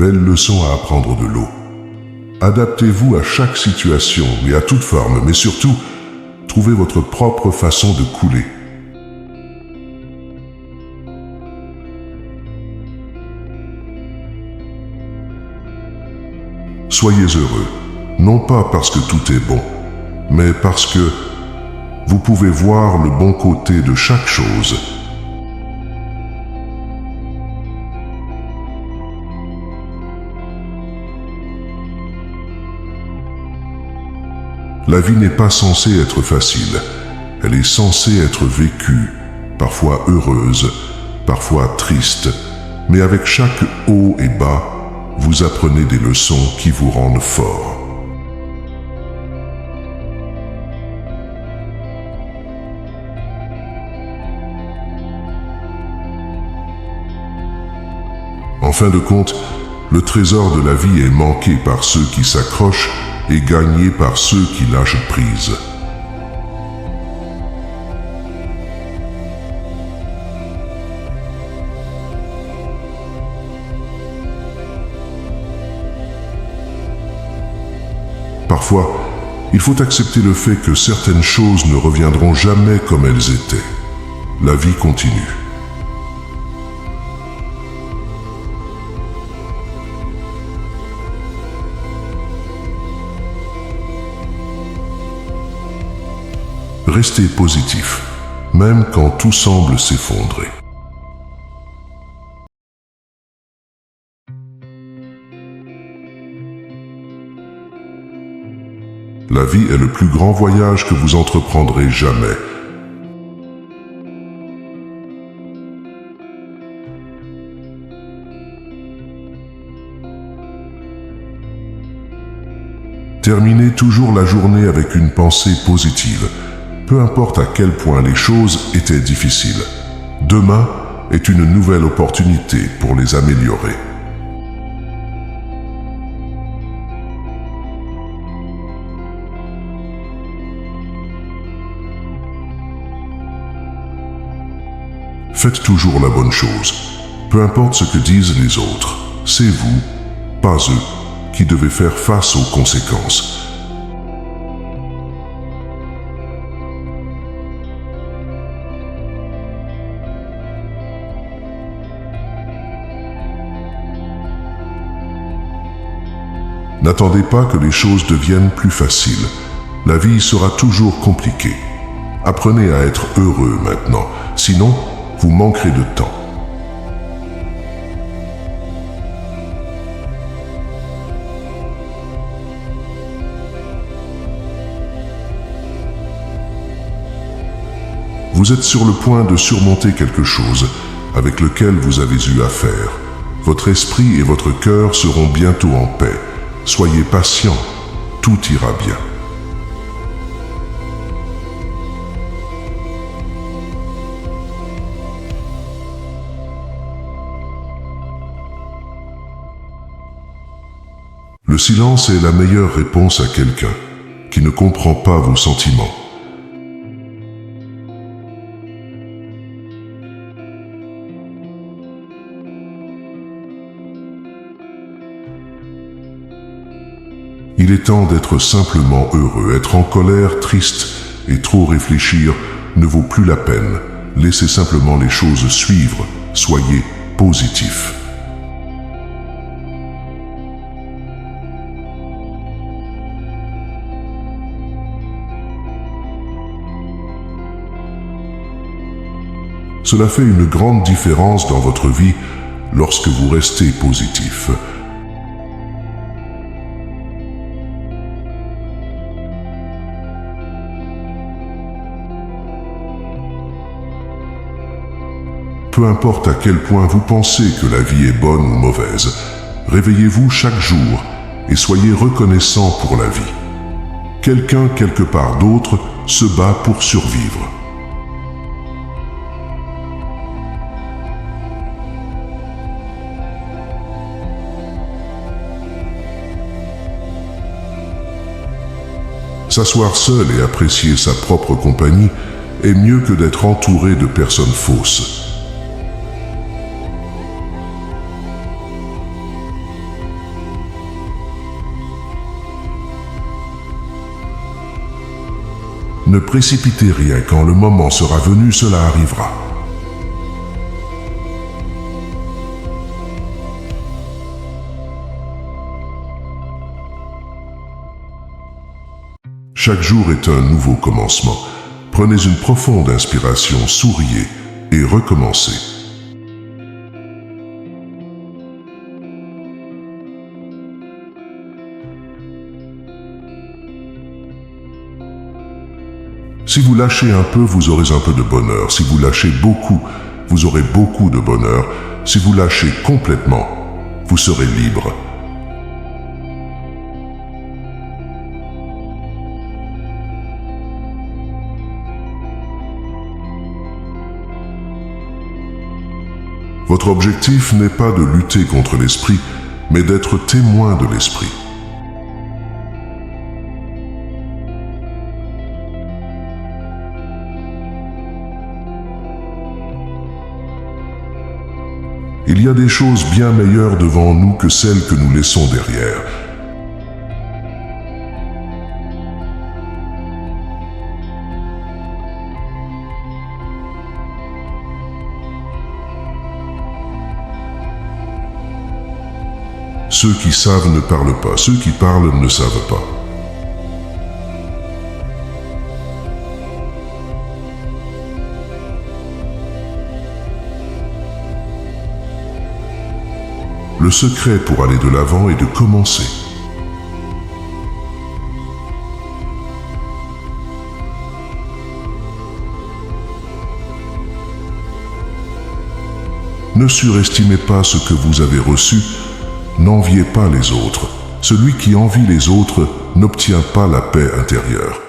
belle leçon à apprendre de l'eau. Adaptez-vous à chaque situation et à toute forme, mais surtout, trouvez votre propre façon de couler. Soyez heureux, non pas parce que tout est bon, mais parce que vous pouvez voir le bon côté de chaque chose. La vie n'est pas censée être facile, elle est censée être vécue, parfois heureuse, parfois triste, mais avec chaque haut et bas, vous apprenez des leçons qui vous rendent fort. En fin de compte, le trésor de la vie est manqué par ceux qui s'accrochent et gagné par ceux qui lâchent prise. Parfois, il faut accepter le fait que certaines choses ne reviendront jamais comme elles étaient. La vie continue. Restez positif, même quand tout semble s'effondrer. La vie est le plus grand voyage que vous entreprendrez jamais. Terminez toujours la journée avec une pensée positive. Peu importe à quel point les choses étaient difficiles. Demain est une nouvelle opportunité pour les améliorer. Faites toujours la bonne chose. Peu importe ce que disent les autres, c'est vous, pas eux, qui devez faire face aux conséquences. N'attendez pas que les choses deviennent plus faciles. La vie sera toujours compliquée. Apprenez à être heureux maintenant, sinon vous manquerez de temps. Vous êtes sur le point de surmonter quelque chose avec lequel vous avez eu affaire. Votre esprit et votre cœur seront bientôt en paix. Soyez patient, tout ira bien. Le silence est la meilleure réponse à quelqu'un qui ne comprend pas vos sentiments. Il est temps d'être simplement heureux. Être en colère, triste et trop réfléchir ne vaut plus la peine. Laissez simplement les choses suivre. Soyez positif. Cela fait une grande différence dans votre vie lorsque vous restez positif. Peu importe à quel point vous pensez que la vie est bonne ou mauvaise, réveillez-vous chaque jour et soyez reconnaissant pour la vie. Quelqu'un quelque part d'autre se bat pour survivre. S'asseoir seul et apprécier sa propre compagnie est mieux que d'être entouré de personnes fausses. Ne précipitez rien, quand le moment sera venu, cela arrivera. Chaque jour est un nouveau commencement. Prenez une profonde inspiration, souriez et recommencez. Si vous lâchez un peu, vous aurez un peu de bonheur. Si vous lâchez beaucoup, vous aurez beaucoup de bonheur. Si vous lâchez complètement, vous serez libre. Votre objectif n'est pas de lutter contre l'esprit, mais d'être témoin de l'esprit. Il y a des choses bien meilleures devant nous que celles que nous laissons derrière. Ceux qui savent ne parlent pas, ceux qui parlent ne savent pas. Le secret pour aller de l'avant est de commencer. Ne surestimez pas ce que vous avez reçu, n'enviez pas les autres. Celui qui envie les autres n'obtient pas la paix intérieure.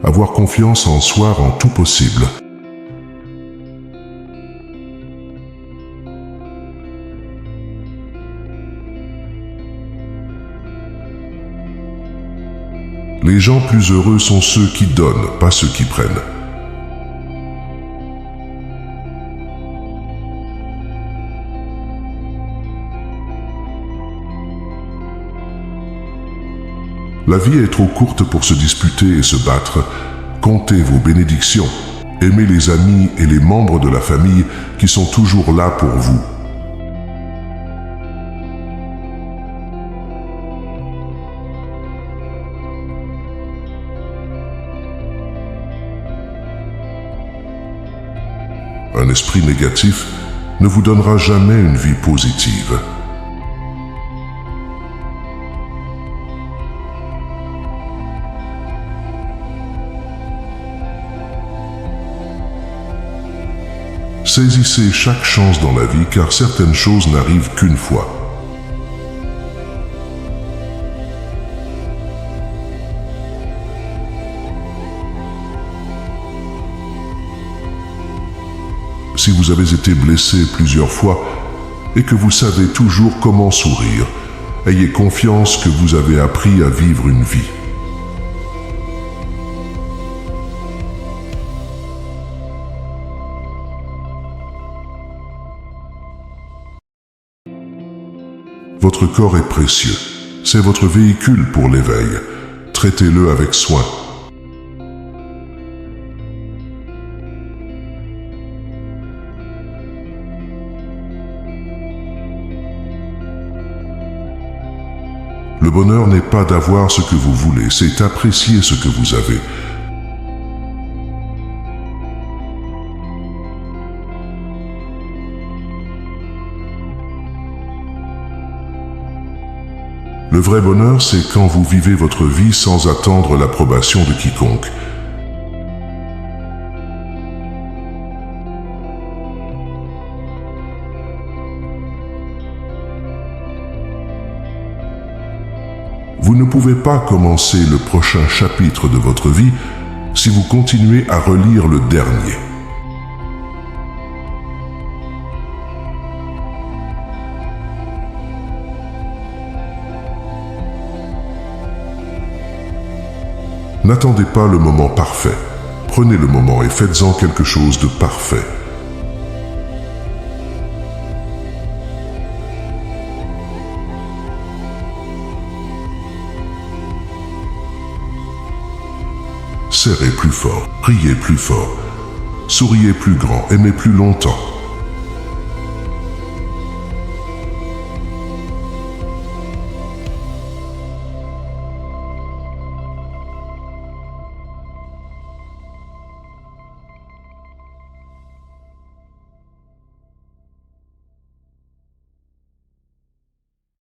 Avoir confiance en soi rend tout possible. Les gens plus heureux sont ceux qui donnent, pas ceux qui prennent. La vie est trop courte pour se disputer et se battre. Comptez vos bénédictions. Aimez les amis et les membres de la famille qui sont toujours là pour vous. Un esprit négatif ne vous donnera jamais une vie positive. Saisissez chaque chance dans la vie car certaines choses n'arrivent qu'une fois. Si vous avez été blessé plusieurs fois et que vous savez toujours comment sourire, ayez confiance que vous avez appris à vivre une vie. Votre corps est précieux. C'est votre véhicule pour l'éveil. Traitez-le avec soin. Le bonheur n'est pas d'avoir ce que vous voulez, c'est apprécier ce que vous avez. Le vrai bonheur, c'est quand vous vivez votre vie sans attendre l'approbation de quiconque. Vous ne pouvez pas commencer le prochain chapitre de votre vie si vous continuez à relire le dernier. N'attendez pas le moment parfait. Prenez le moment et faites-en quelque chose de parfait. serrez plus fort, riez plus fort, souriez plus grand, aimez plus longtemps.